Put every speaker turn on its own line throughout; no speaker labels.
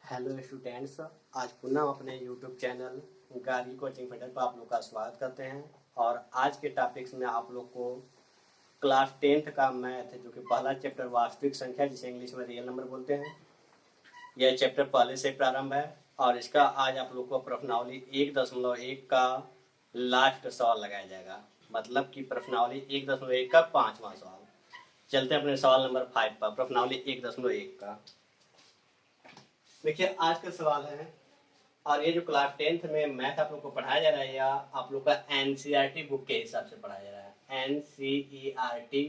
Hello students, आज पुनः अपने YouTube channel Gargi coaching centre पर आप लोग का स्वागत करते हैं। और आज के टॉपिक्स में आप लोग को क्लास 10th का मैथ जो कि पहला चैप्टर वास्तविक संख्या जिसे इंग्लिश में रियल नंबर बोलते हैं, यह चैप्टर पहले से प्रारंभ है। और इसका आज आप लोग को प्रश्नावली 1.1 का लास्ट सवाल लगाया जाएगा, मतलब कि प्रश्नावली 1.1 का 5वां सवाल। चलते हैं अपने सवाल नंबर 5 पर, प्रश्नावली 1.1 का। देखिए आज का सवाल है, और ये जो क्लास 10th में मैथ आप लोग को पढ़ाया जा रहा है या आप लोग का एनसीईआरटी बुक के हिसाब से पढ़ाया जा रहा है, एनसीईआरटी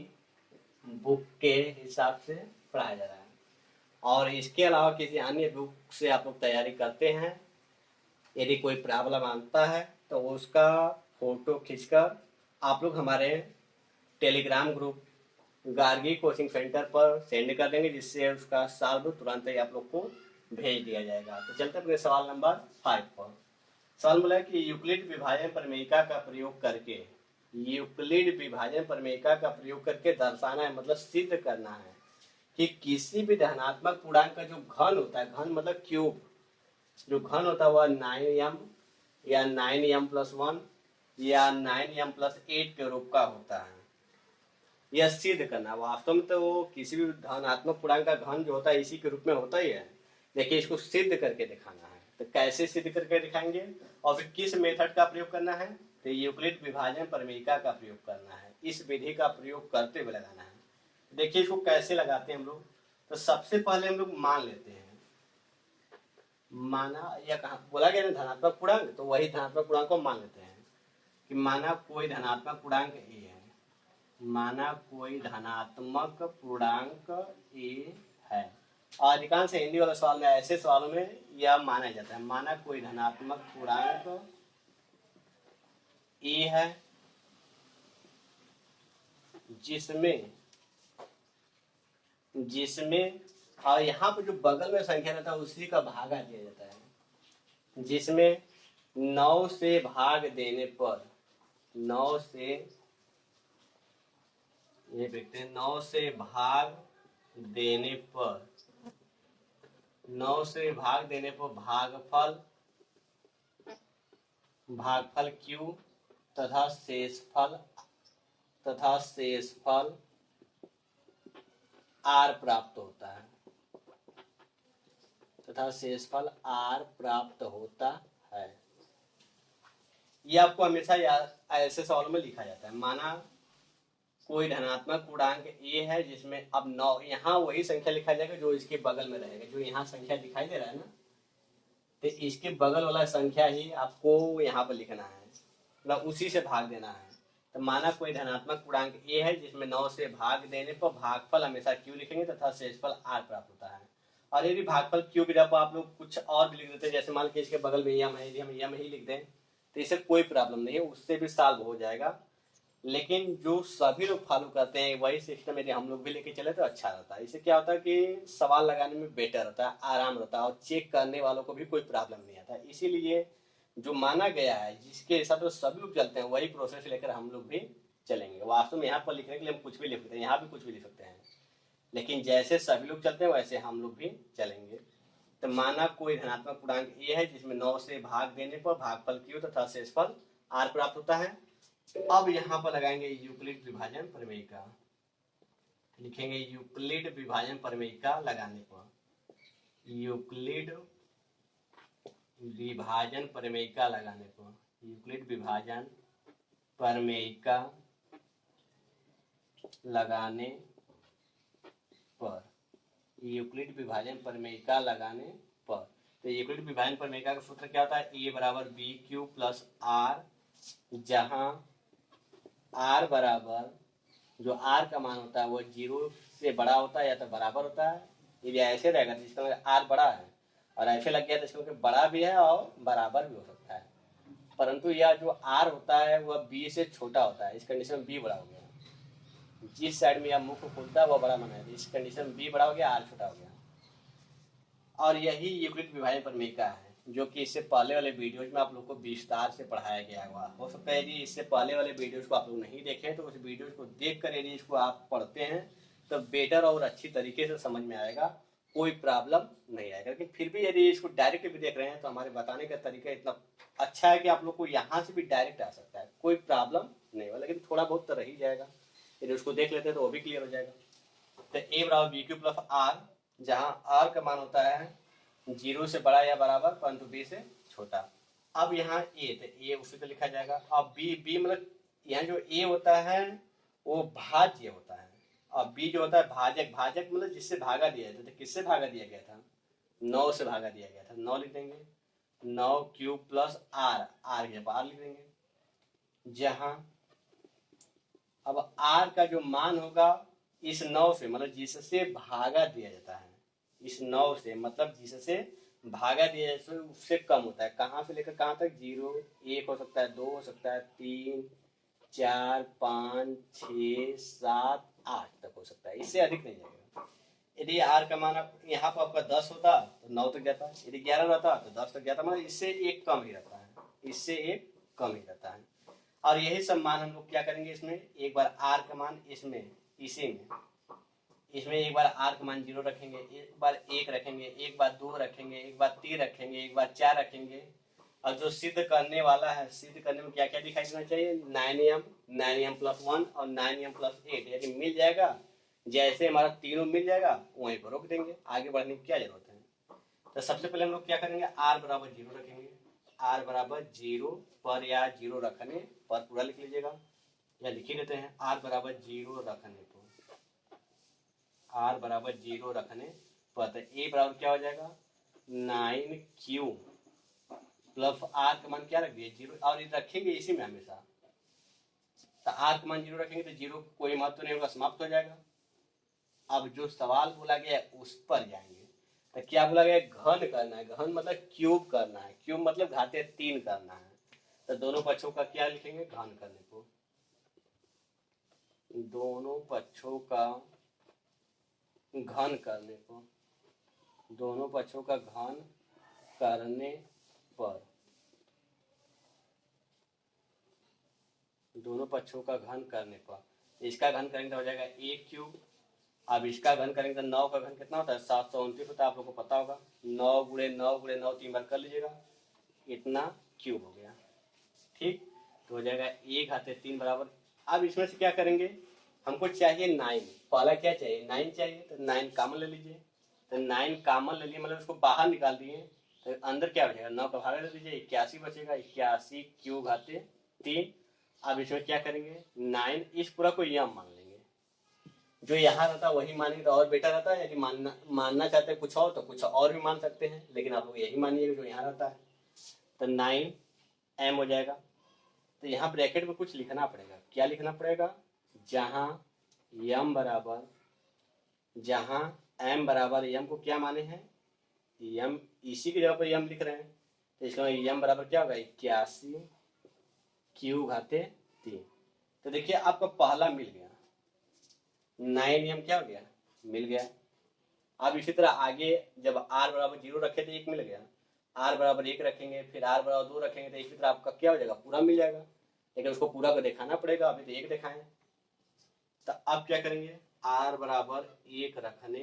बुक के हिसाब से पढ़ाया जा रहा है। और इसके अलावा किसी अन्य बुक से आप लोग तैयारी करते हैं, यदि कोई प्रॉब्लम आता है तो उसका फोटो खींचकर आप लोग हमारे Telegram group Gargi coaching centre पर सेंड कर देंगे, जिससे उसका सॉल्व तुरंत ही आप लोग को भेज दिया जाएगा। तो चलते अपने सवाल नंबर 5 पर। सवाल बोला कि यूक्लिड विभाजन प्रमेयिका का प्रयोग करके, यूक्लिड विभाजन प्रमेयिका का प्रयोग करके दर्शाना है, मतलब सिद्ध करना है कि किसी भी धनात्मक पूर्णांक का जो घन होता है, घन मतलब क्यूब, जो घन होता है वह 9m या 9m+1 या 9m+8 के रूप का होता है। यह सिद्ध करना, वास्तव में तो वो किसी भी धनात्मक पूर्णांक का घन जो होता है इसी के रूप में होता ही है, देखिए इसको सिद्ध करके दिखाना है। तो कैसे सिद्ध करके दिखाएंगे और फिर किस मेथड का प्रयोग करना है, तो यूक्लिड विभाजन प्रमेयिका का प्रयोग करना है। इस विधि का प्रयोग करते हुए लगाना है। देखिए इसको कैसे लगाते हैं हम लोग। तो सबसे पहले हम लोग मान लेते हैं, माना या कहा बोला गया ना धनात्मक पूर्णांक, तो वही धनात्मक पूर्णांक को मान लेते हैं कि माना कोई धनात्मक पूर्णांक ए है, माना कोई धनात्मक पूर्णांक ए है। अधिकांश हिंदी वाले सवाल में, ऐसे सवालों में यह माना जाता है, माना कोई धनात्मक पूर्णांक ए है जिसमें और यहाँ पर जो बगल में संख्या रहता है उसी का भागा दिया जाता है, जिसमें 9 से भाग देने पर, 9 से, ये देखते हैं, 9 से भाग देने पर, 9 से भाग देने पर भागफल Q तथा शेषफल R प्राप्त होता है, तथा शेषफल R प्राप्त होता है। यह आपको हमेशा ऐसे सवालों में लिखा जाता है। माना कोई धनात्मक पूर्णांक ए है जिसमें अब 9, यहाँ वही संख्या लिखा जाएगा जो इसके बगल में रहेगा, जो यहाँ संख्या दिखाई दे रहा है ना, तो इसके बगल वाला संख्या ही आपको यहाँ पर लिखना है, मतलब उसी से भाग देना है। तो माना कोई धनात्मक पूर्णांक ए है जिसमें 9 से भाग देने पर भागफल हमेशा Q लिखेंगे तथा शेषफल R प्राप्त होता है। और यदि भागफल Q की जगह आप लोग कुछ और भी लिख देते हैं, जैसे मान लीजिए इसके बगल में यम है, यदि हम यम ही लिख दें तो इससे कोई प्रॉब्लम नहीं है, उससे भी सॉल्व हो जाएगा। लेकिन जो सभी लोग फॉलो करते हैं वही सिस्टम यदि हम लोग भी लेके चले तो अच्छा रहता है। इससे क्या होता है कि सवाल लगाने में बेटर रहता है, आराम रहता है, और चेक करने वालों को भी कोई प्रॉब्लम नहीं आता। इसीलिए जो माना गया है जिसके हिसाब से सभी लोग चलते हैं वही प्रोसेस लेकर हम लोग भी चलेंगे। वास्तव में यहाँ पर लिखने के लिए हम कुछ भी लिख सकते हैं, यहाँ भी कुछ भी लिख सकते हैं, लेकिन जैसे सभी लोग चलते हैं वैसे हम लोग भी चलेंगे। तो माना कोई धनात्मक पूर्णांक ए है जिसमें 9 से भाग देने पर भागफल Q तथा शेषफल R प्राप्त होता है। अब यहाँ पर लगाएंगे यूक्लिड विभाजन प्रमेयिका, लिखेंगे यूक्लिड विभाजन प्रमेयिका लगाने पर, यूक्लिड विभाजन प्रमेयिका लगाने पर, यूक्लिड विभाजन प्रमेयिका लगाने पर, यूक्लिड विभाजन प्रमेयिका लगाने पर। तो यूक्लिड विभाजन प्रमेयिका का सूत्र क्या होता है, A बराबर BQ प्लस R, जहां R बराबर, जो R का मान होता है वो 0 से बड़ा होता है या तो बराबर होता है। यदि ऐसे रहेगा तो इसका मतलब R बड़ा है, और ऐसे लग गया तो इसका मतलब बड़ा भी है और बराबर भी हो सकता है। परंतु यह जो R होता है वह B से छोटा होता है, इस कंडीशन में B बड़ा हो गया, जिस साइड में यह मुख खुलता है वह बड़ा बना है, इस कंडीशन में B बड़ा हो गया, R छोटा हो गया। और यही यूक्लिड विभाजन प्रमेयिका है जो कि इससे पहले वाले वीडियोज में आप लोग को विस्तार से पढ़ाया गया हुआ। हो सकता है यदि इससे पहले वाले वीडियोज को आप लोग नहीं देखें तो उस वीडियोज को देखकर यदि इसको आप पढ़ते हैं तो बेटर और अच्छी तरीके से समझ में आएगा कोई प्रॉब्लम नहीं आएगा। लेकिन फिर भी यदि इसको डायरेक्ट भी देख रहे हैं तो हमारे बताने का तरीका इतना अच्छा है कि आप लोग को यहाँ से भी डायरेक्ट आ सकता है, कोई प्रॉब्लम नहीं होगा। लेकिन थोड़ा बहुत तो रह ही जाएगा, यदि उसको देख लेते हैं तो वो भी क्लियर हो जाएगा। तो ए बराबर बी क्यू प्लस आर, जहाँ आर का मान होता है 0 से बड़ा या बराबर परंतु बी से छोटा। अब यहाँ ए, तो ए उसी को लिखा जाएगा। अब बी मतलब यहाँ जो ए होता है वो भाज्य होता है, और बी जो होता है भाजक। भाजक मतलब जिससे भागा दिया जाता है। तो किससे भागा दिया गया था? 9 से भागा दिया गया था। 9 लिख देंगे, 9 क्यूब प्लस आर, आर के बाहर लिख देंगे। जहां अब आर का जो मान होगा इस 9 से, मतलब जिससे भागा दिया जाता है, इस 9 से मतलब जिससे भागा दिया जाता है उससे कम होता है। कहाँ से लेकर कहाँ तक? 0, 1 हो सकता है, 2 हो सकता है, 3, 4, 5, 6, 7, 8 तक हो सकता है, इससे अधिक नहीं जाएगा। यदि आर का मान यहाँ पर आपका 10 होता तो 9 तक जाता, यदि 11 रहता तो 10 तक जाता, मतलब इससे एक कम ही रहता है, इससे एक कम ही रहता है। और यही सब मान हम लोग क्या करेंगे, इसमें एक बार आर का मान इसमें इसमें एक बार आर का मान 0 रखेंगे, एक बार 1 रखेंगे, एक बार 2 रखेंगे, एक बार 3 रखेंगे, एक बार 4 रखेंगे। और जो सिद्ध करने वाला है, सिद्ध करने में क्या क्या दिखाई देना चाहिए? 9m प्लस 1 और 9m प्लस 8 यदि मिल जाएगा, जैसे हमारा तीनों मिल जाएगा वहीं पर रोक देंगे, आगे बढ़ने की क्या जरूरत है। तो सबसे पहले हम लोग क्या करेंगे, आर बराबर 0 रखेंगे। आर बराबर 0 पर या 0 रखने पर पूरा लिख लीजिएगा, या लिख ही देते हैं। आर बराबर 0 रखने पर, आर बराबर 0 रखने पर, तो ए बराबर क्या हो जाएगा? 9q प्लस आर का मान क्या रख दिए? 0, और ये रखेंगे इसी में हमेशा। तो आर का मान 0 रखेंगे तो 0 कोई महत्व नहीं होगा, समाप्त हो जाएगा। अब जो सवाल बोला गया उस पर जाएंगे। तो क्या बोला गया? घन करना है। घन मतलब क्यूब करना है, क्यूब मतलब घाते 3 करना है। तो दोनों पक्षों का क्या लिखेंगे? घन करने को, दोनों पक्षों का घन करने को, दोनों पक्षों का घन करने पर, दोनों पक्षों का घन करने पर, इसका घन करेंगे तो हो जाएगा a क्यूब। अब इसका घन करेंगे तो 9 का घन कितना होता है? 729 होता है, आप लोग को पता होगा। 9 गुणे 9 गुणे 9 3 बार कर लीजिएगा, इतना क्यूब हो गया। ठीक, तो हो जाएगा 1 घाते 3 बराबर। अब इसमें से क्या करेंगे, हमको चाहिए 9। पहला क्या चाहिए? 9 चाहिए, तो 9 कॉमन ले लीजिए। तो 9 कॉमन ले लिए मतलब उसको बाहर निकाल दिए, तो अंदर क्या बचेगा? 9 का भागा ले दीजिए, 81 बचेगा। 81 क्यूब घाते 3। अब इसमें क्या करेंगे? 9, इस पूरा को यम मान लेंगे। जो यहाँ रहता वही मानेंगे तो और बेटर रहता है। यदि मानना चाहते हैं कुछ और तो कुछ और भी मान सकते हैं, लेकिन आप लोग यही मानिएगा जो यहाँ रहता है। तो 9m हो जाएगा। तो यहाँ ब्रैकेट में कुछ लिखना पड़ेगा। क्या लिखना पड़ेगा? जहाँ m बराबर, जहाँ m बराबर, m को क्या माने हैं? m इसी की जगह पर m लिख रहे हैं, तो इसका m बराबर क्या होगा? 81 क्यू घाते 3। तो देखिए आपका पहला मिल गया, 9m क्या हो गया? मिल गया। अब इसी तरह आगे जब r बराबर 0 रखे तो 1 मिल गया, r बराबर 1 रखेंगे, फिर r बराबर 2 रखेंगे, तो इसी तरह आपका क्या हो जाएगा? पूरा मिल जाएगा। लेकिन उसको पूरा को दिखाना पड़ेगा, अभी तो 1 दिखाएं। तो अब क्या करेंगे? r बराबर 1 रखने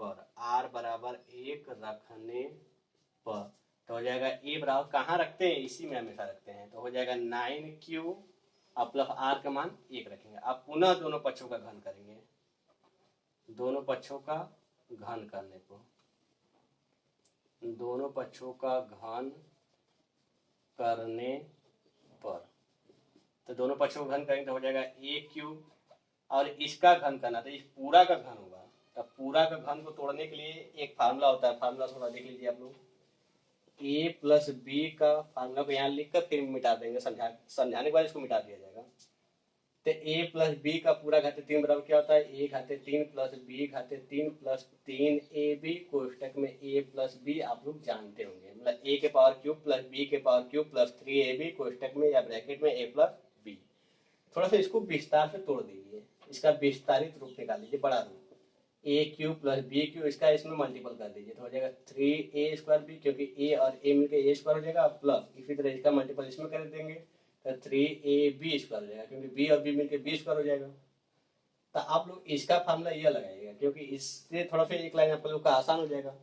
पर, r बराबर 1 रखने पर, तो हो जाएगा a बराबर कहाँ रखते हैं? इसी में हमेशा रखते हैं। तो हो जाएगा 9q और प्लस r का मान 1 रखेंगे। अब पुनः दोनों पक्षों का घन करेंगे, दोनों पक्षों का घन करने को, दोनों पक्षों का घन करने पर, तो दोनों पक्षों का घन करेंगे तो हो जाएगा a क्यूब, और इसका घन करना तो इस पूरा का घन होगा। तो पूरा का घन को तोड़ने के लिए एक फार्मूला होता है, फार्मूला थोड़ा देख लीजिए आप लोग। a प्लस बी का फार्मूला को यहाँ लिख कर फिर मिटा देंगे, समझाने के बाद इसको मिटा दिया जाएगा। तो a प्लस बी का पूरा घाते 3 बराबर क्या होता है? a घाते 3 plus b घाते 3 plus 3ab कोष्टक में a प्लस b आप लोग जानते होंगे, मतलब a के पावर क्यूब प्लस b के पावर क्यूब प्लस 3ab कोष्टक में या ब्रैकेट में a प्लस b। थोड़ा सा इसको विस्तार से तोड़ दीजिए, इसका विस्तारित रूप निकाल लीजिए, बड़ा रूप। a cube plus b cube, इसका इसमें मल्टीपल कर दीजिए तो हो जाएगा 3a स्क्वायर b, क्योंकि a और a मिलकर a स्क्वायर हो जाएगा, प्लस इसी तरह इसका मल्टीपल इसमें कर देंगे तो 3ab स्क्वायर हो जाएगा, क्योंकि b और b मिलकर b स्क्वायर हो जाएगा। तो आप लोग इसका फार्मूला ये लगाइएगा, क्योंकि इससे थोड़ा सा एक लाइन आप लोग का आसान हो जाएगा,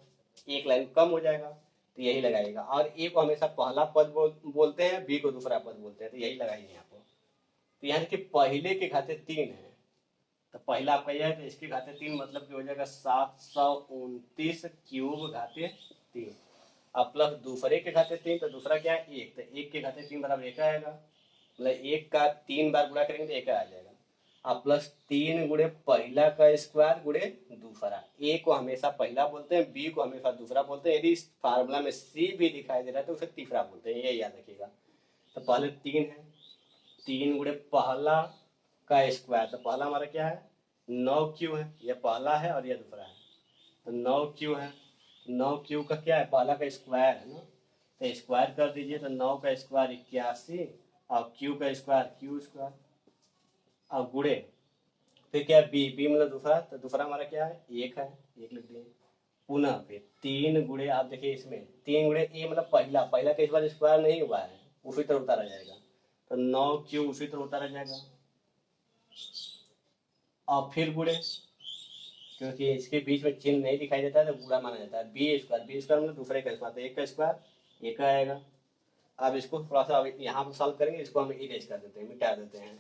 एक लाइन कम हो जाएगा, तो यही लगाइएगा। और ए को हमेशा पहला पद बोलते हैं, बी को दूसरा पद बोलते हैं, तो यही लगाइए यहाँ पर। तो यहाँ देखिए पहले के घाते 3 है, तो पहला आपका यह है, तो इसके घाते 3 मतलब कि हो जाएगा 729 क्यूब घाते 3। अब प्लस दूसरे के घाते 3, तो दूसरा क्या है 1, तो 1 के घाते 3 बराबर 1 आएगा, मतलब 1 का 3 बार गुणा करेंगे तो 1 आ जाएगा। अब प्लस 3 गुणे पहला का स्क्वायर गुणे दूसरा। ए को हमेशा पहला बोलते हैं, बी को हमेशा दूसरा बोलते हैं, यदि इस फार्मूला में सी भी दिखाई दे रहा है तो उसे तीसरा बोलते हैं, ये याद रखिएगा। तो पहले 3 है, 3 गुणे पहला का स्क्वायर, तो पहला हमारा क्या है 9 क्यू है, यह पहला है और यह दूसरा है, तो 9 क्यू है। 9 क्यू का क्या है, पहला का स्क्वायर है ना, तो स्क्वायर कर दीजिए, तो 9 का स्क्वायर 81 और क्यू का स्क्वायर क्यू स्क्वायर, और गुड़े फिर क्या है बी, बी मतलब दूसरा, तो दूसरा हमारा क्या है 1 है, 1 लिख दिए। पुनः फिर 3 गुड़े, आप देखिए इसमें 3 गुड़े ए मतलब पहला, पहला का इस बार स्क्वायर नहीं हुआ है, उसी तरह उतारा जाएगा, तो 9 क्यू उसी तरह उतारा जाएगा। और फिर गुड़े, क्योंकि इसके बीच में चिन्ह नहीं दिखाई देता है तो बुरा माना जाता है। बी स्क्वायर, बी स्क्वायर मतलब दूसरे का स्क्वायर, तो 1 का स्क्वायर 1 आएगा। अब इसको थोड़ा सा यहाँ पर सॉल्व करेंगे, इसको हम इरेज कर देते हैं, मिटा देते हैं।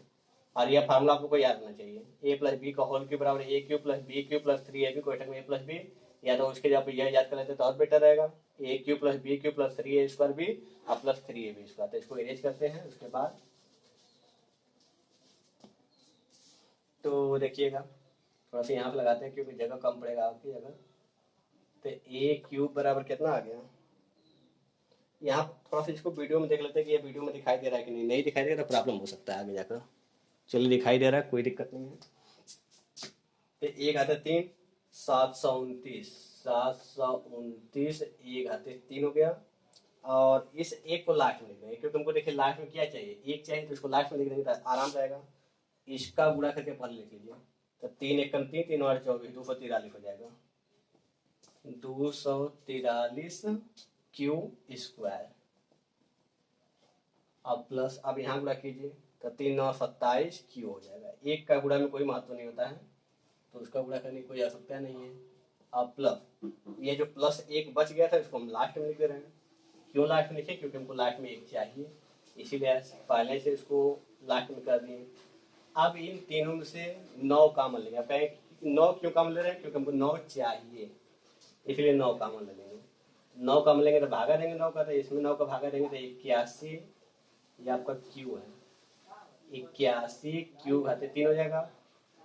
और यह फार्मूला आपको याद रहना चाहिए, ए प्लस बी का होल क्यूब बराबर A cube plus B cube plus 3ab question में ए प्लस बी, या तो उसके जब यह याद कर लेते तो और बेटर रहेगा, A cube plus B cube plus 3a square B और प्लस 3ab स्क्वायर। तो इसको इरेज करते हैं, उसके बाद तो देखिएगा थोड़ा सा यहाँ पे लगाते हैं क्योंकि जगह कम पड़ेगा आपकी जगह। तो ए क्यूब बराबर कितना आ गया, यहाँ थोड़ा सा इसको वीडियो में देख लेते हैं कि ये वीडियो में दिखाई दे रहा है कि नहीं, नहीं दिखाई दे रहा तो प्रॉब्लम हो सकता है आगे जाकर। चलिए दिखाई दे रहा है, कोई दिक्कत नहीं है। तो 1 घाते 3 729, 729 1 घाते 3 हो गया। और इस एक को लास्ट में लिख देंगे, क्योंकि हमको देखिए लास्ट में क्या चाहिए, 1 चाहिए, तो इसको लास्ट में लिख देंगे तो आराम रहेगा। इसका गुणा करके पहले लिख लीजिए, तो 3 1 3, 3 और 24 243 हो जाएगा, 243 क्यू स्क्वायर। अब प्लस, अब यहाँ गुणा कीजिए, तो 3 9 27 क्यू हो जाएगा। 1 का गुणा में कोई महत्व नहीं होता है, तो उसका गुणा करने की कोई आवश्यकता नहीं है। अब प्लस, ये जो प्लस 1 बच गया था इसको हम लास्ट में लिख दे रहे हैं। क्यों लास्ट में लिखे, क्योंकि हमको लास्ट में 1 चाहिए, इसीलिए पहले से इसको लास्ट में कर दिए। अब इन तीनों में से 9 कॉमन लेंगे। आप कहें 9 क्यों कॉमन ले रहे हैं, क्योंकि हमको 9 चाहिए, इसलिए 9 कॉमन ले लेंगे। 9 कॉमन लेंगे तो भागा देंगे 9 का, तो इसमें 9 का भागा देंगे तो 81, ये आपका क्यू है, 81 क्यू घाते 3 हो जाएगा।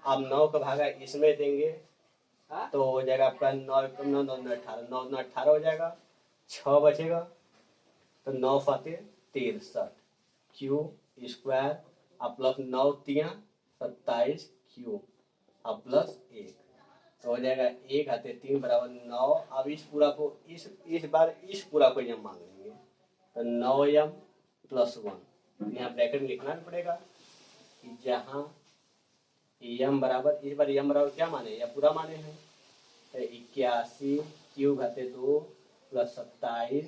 अब 9 का भागा इसमें देंगे तो हो जाएगा आपका 9 9 9 18, 9 9 18 हो जाएगा, 6 बचेगा, तो 9 फाते 63 क्यू स्क्वायर, अब प्लस 9 3 27 क्यू, अब प्लस 1, तो हो जाएगा 1 घाते 3 बराबर 9। अब इस पूरा को इस बार इस पूरा को यम मान लेंगे, तो 9m प्लस 1, यहाँ ब्रैकेट में लिखना भी पड़ेगा कि जहाँ यम बराबर, इस बार यम बराबर क्या माने, या पूरा माने हैं, तो 81 क्यू घाते 2 प्लस 27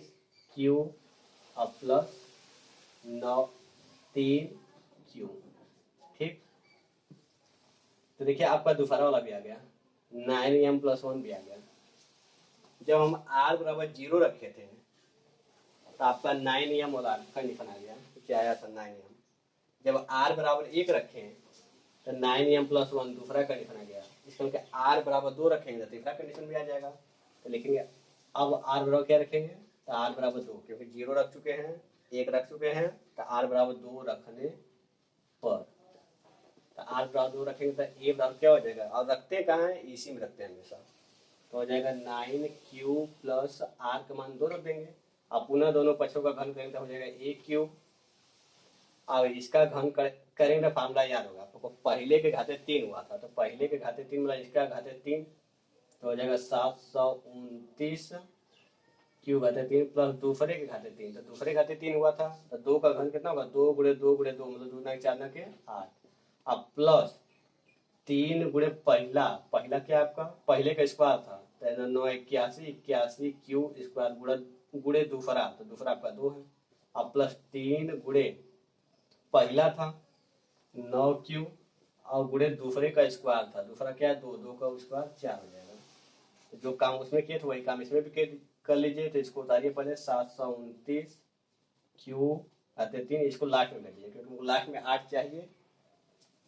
क्यू अब प्लस 9 3 क्यू। ठीक, तो देखिए आपका दूसरा वाला भी आ गया, 9m प्लस 1 भी आ गया। जब हम r बराबर 0 रखे थे तो आपका 9m वाला कंडीशन आ गया, क्या आया था 9m। जब r बराबर 1 रखे तो 9m प्लस 1 दूसरा कंडीशन आ गया, इसका मतलब r बराबर 2 रखेंगे तो तीसरा कंडीशन भी आ जाएगा। तो लिखेंगे अब r बराबर क्या रखेंगे, तो r बराबर 2, क्योंकि 0 रख चुके हैं 1 रख चुके हैं, तो r बराबर 2 रखने पर, तो r बराबर 2 रखेंगे तो a बराबर क्या हो जाएगा, और रखते कहाँ है, इसी में रखते हैं हमेशा, तो हो जाएगा 9q प्लस r का मान 2 रख देंगे। अब पुनः दोनों पक्षों का घन करेंगे तो हो जाएगा a क्यूब। अब इसका घन करेंगे तो फार्मूला याद होगा आपको, पहले के घाते 3 हुआ था, तो पहले के घाते 3 मतलब इसका घाते 3, तो हो जाएगा 729 क्यू घाते 3 प्लस दूसरे के घाते 3, तो दूसरे घाते 3 हुआ था, तो 2 का घन कितना होगा, 2 गुणे 2 गुणे 2 मतलब 2 4 के 8। अब प्लस 3 गुणे पहला, पहला क्या आपका पहले का स्क्वायर था, तो 9 81 क्यू स्क्वायर गुणे दूसरा, तो दूसरा आपका 2 है। अब प्लस 3 गुणे पहला था 9 क्यू और गुणे दूसरे का स्क्वायर था, दूसरा क्या है 2, 2 का स्क्वायर 4 हो जाएगा। तो जो काम उसमें किए थे वही काम इसमें भी कर लीजिए। तो इसको उतारिए पहले 729 क्यू आते 3, इसको लास्ट में लीजिए क्योंकि हमको लास्ट में 8 चाहिए,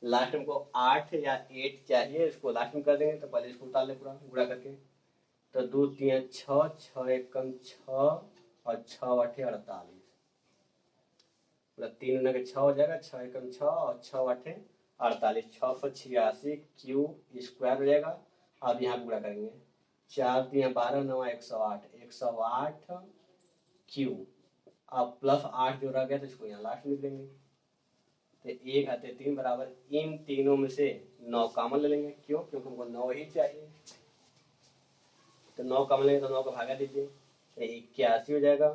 लास्ट में हमको 8 या 8 चाहिए, इसको लास्ट में कर देंगे। तो पहले इसको उतार ले पूरा गुणा करके। तो 2 3 6, 6 एकम 6 और 6 8 48, मतलब 3 गुना के 6 हो जाएगा, 6 एकम 6 और 6 8 48, 686 क्यू स्क्वायर हो जाएगा। अब यहाँ गुणा करेंगे, 4 3 12 9 108, 108 क्यू। अब प्लस 8 जो रह गया तो इसको यहाँ लास्ट में लिख देंगे। तो 1 आते 3 बराबर इन तीनों में से 9 कॉमन ले लेंगे, क्यों? क्योंकि हमको 9 ही चाहिए। तो 9 कॉमन लेंगे तो 9 को भागा दीजिए, तो 81 हो जाएगा।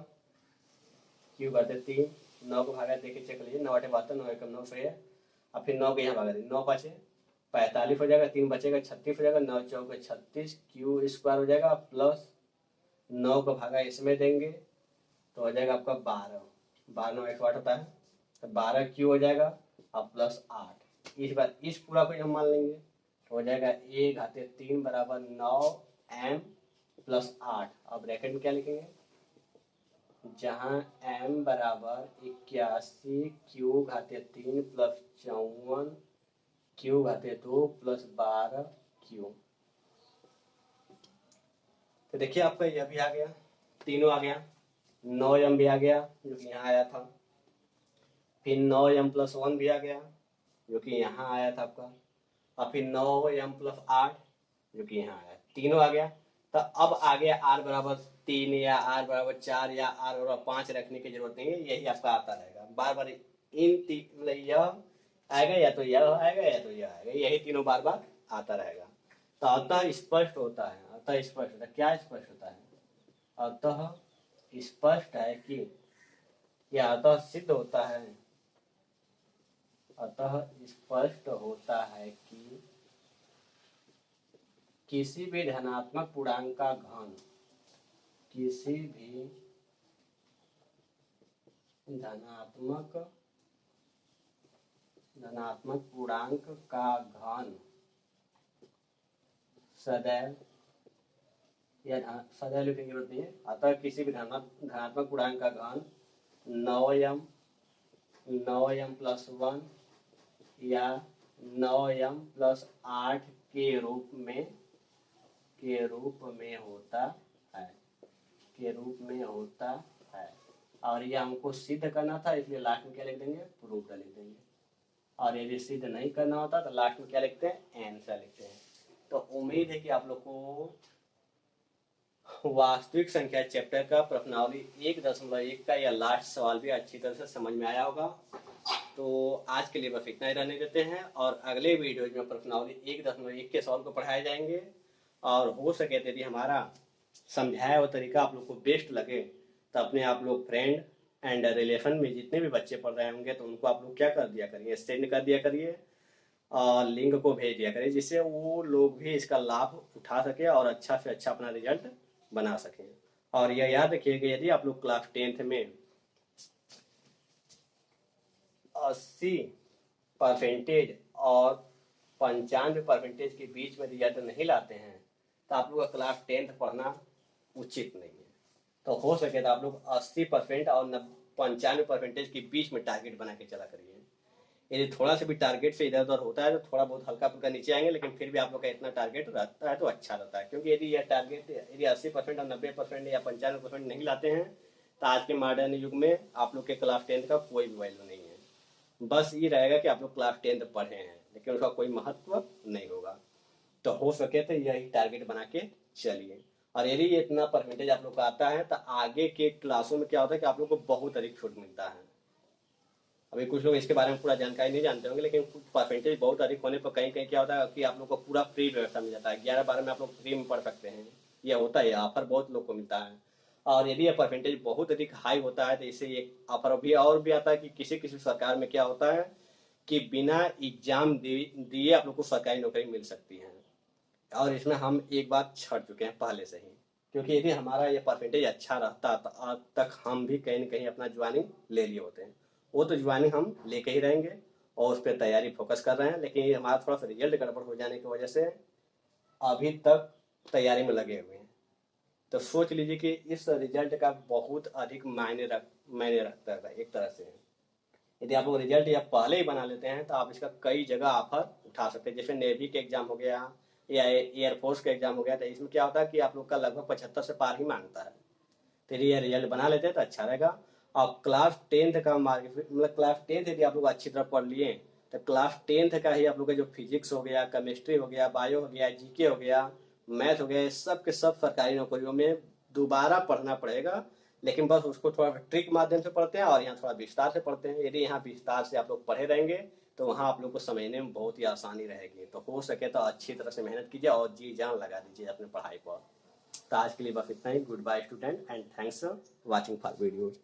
क्यू करते 3, 9 को भागा देखिए, चेक लीजिए, 9 8 72, 9 एकम 9 सही है। अब फिर 9 को यहाँ भागा दीजिए, 9 5 45 हो जाएगा, 3 बचेगा 36 हो जाएगा, 9 4 36 क्यू स्क्वायर हो जाएगा, प्लस 9 को भागा इसमें देंगे तो हो जाएगा आपका 12, 12 9 108 होता है, तो 12 क्यू हो जाएगा और प्लस 8। इस बार इस पूरा को हम मान लेंगे तो हो जाएगा 1 घाते 3 बराबर 9 m प्लस 8। अब ब्रैकेट में क्या लिखेंगे, जहाँ m बराबर 81 क्यू घाते 3 प्लस 54 क्यू घाते 2 प्लस 12 क्यू। तो देखिए आपका यह भी आ गया, तीनों आ गया, 9m भी आ गया जो कि यहाँ आया था, फिर 9m प्लस 1 भी आ गया जो कि यहाँ आया था आपका, और फिर 9m प्लस 8 जो कि यहाँ आया, तीनों आ गया। तो अब आ गया r बराबर 3 या r बराबर 4 या r बराबर 5 रखने की जरूरत नहीं है, यही आपका आता रहेगा बार बार। इन तीन यह आएगा या तो यह आएगा या तो यह आएगा, यही तीनों बार बार आता रहेगा। तो अतः स्पष्ट होता है, अतः स्पष्ट होता है, क्या स्पष्ट होता है? अतः स्पष्ट है कि, या अतः सिद्ध होता है, अतः स्पष्ट होता है कि किसी भी धनात्मक पूर्णांक का घन, किसी भी धनात्मक पूर्णांक का घन सदैव, या सदैव लिखने की जरूरत नहीं है, अतः किसी भी धनात्मक पूर्णांक का घन 9m प्लस 1 या 9m प्लस 8 के रूप में होता है, के रूप में होता है। और यह हमको सिद्ध करना था, इसलिए लास्ट में क्या लिख देंगे, प्रूफ लिख देंगे। और यदि सिद्ध नहीं करना होता तो लास्ट में क्या लिखते हैं, आंसर लिखते हैं। तो उम्मीद है कि आप लोग को वास्तविक संख्या चैप्टर का प्रश्नावली 1.1 का यह लास्ट सवाल भी अच्छी तरह से समझ में आया होगा। तो आज के लिए बस इतना ही रहने देते हैं, और अगले वीडियो में प्रश्नावली 1.1 के सवाल को पढ़ाए जाएंगे। और हो सके यदि हमारा समझाया हुआ तरीका आप लोग को बेस्ट लगे तो अपने आप लोग फ्रेंड एंड रिलेशन में जितने भी बच्चे पढ़ रहे होंगे तो उनको आप लोग क्या कर दिया करिए, सेंड कर दिया करिए, और लिंक को भेज दिया करिए, जिससे वो लोग भी इसका लाभ उठा सके और अच्छा से अच्छा अपना रिजल्ट बना सकें। और यह याद रखिएगा, यदि आप लोग क्लास 10th में 80% और 95% के बीच में रिजल्ट नहीं लाते हैं तो आप लोग का क्लास 10th पढ़ना उचित नहीं है। तो हो सके तो आप लोग 80% और 95% के बीच में टारगेट बना के चला करिए। यदि थोड़ा सा भी टारगेट से इधर उधर होता है तो थोड़ा बहुत हल्का फुल्का नीचे आएंगे, लेकिन फिर भी आप लोग का इतना टारगेट रहता है तो अच्छा रहता है। क्योंकि यदि यह टारगेट यदि 80% और 90% या 95% नहीं लाते हैं तो आज के मॉडर्न युग में आप लोग के क्लास 10th का कोई भी वैल्यू नहीं है। बस ये रहेगा कि आप लोग क्लास 10th पढ़े हैं, लेकिन उसका कोई महत्व नहीं होगा। तो हो सके तो यही टारगेट बना के चलिए। और यदि ये इतना परसेंटेज आप लोग का आता है तो आगे के क्लासों में क्या होता है कि आप लोग को बहुत अधिक छूट मिलता है। अभी कुछ लोग इसके बारे में पूरा जानकारी नहीं जानते होंगे, लेकिन परसेंटेज बहुत अधिक होने पर कहीं कहीं क्या होता है कि आप लोग को पूरा फ्री व्यवस्था मिल जाता है, 11-12 में आप लोग फ्री में पढ़ सकते हैं। यह होता है, ऑफर बहुत लोग को मिलता है। और यदि यह परसेंटेज बहुत अधिक हाई होता है तो इससे एक ऑफर भी और भी आता है कि किसी किसी सरकार में क्या होता है कि बिना एग्जाम दिए आप लोग को सरकारी नौकरी मिल सकती है। और इसमें हम एक बार छट चुके हैं पहले से ही, क्योंकि यदि हमारा ये परसेंटेज अच्छा रहता तो आज तक हम भी कहीं न कहीं अपना ज्वाइनिंग ले लिए होते हैं। वो तो ज्वाइनिंग हम लेके ही रहेंगे, और उस पर तैयारी फोकस कर रहे हैं, लेकिन ये हमारा थोड़ा सा रिजल्ट गड़बड़ हो जाने की वजह से अभी तक तैयारी में लगे हुए हैं। तो सोच लीजिए कि इस रिजल्ट का बहुत अधिक मायने रखता है एक तरह से। यदि आप लोग रिजल्ट या पहले ही बना लेते हैं तो आप इसका कई जगह ऑफर उठा सकते हैं। जैसे नेवी के एग्जाम हो गया या एयरफोर्स का एग्जाम हो गया, तो इसमें क्या होता है कि आप लोग का लगभग 75 से पार ही मांगता है। फिर ये रिजल्ट बना लेते हैं तो अच्छा रहेगा। और क्लास 10th का मार्क, मतलब क्लास 10th यदि आप लोग अच्छी तरह पढ़ लिए तो क्लास 10th का ही आप लोग का जो फिजिक्स हो गया, केमिस्ट्री हो गया, बायो हो गया, जीके हो गया, मैथ हो गया, सब के सब सरकारी नौकरियों में दोबारा पढ़ना पड़ेगा। लेकिन बस उसको थोड़ा ट्रिक माध्यम से पढ़ते हैं और यहाँ थोड़ा विस्तार से पढ़ते हैं। यदि यहाँ विस्तार से आप लोग पढ़े रहेंगे तो वहाँ आप लोग को समझने में बहुत ही आसानी रहेगी। तो हो सके तो अच्छी तरह से मेहनत कीजिए और जी जान लगा दीजिए अपने पढ़ाई पर। तो आज के लिए बस इतना ही। Good bye student and thanks for watching for videos.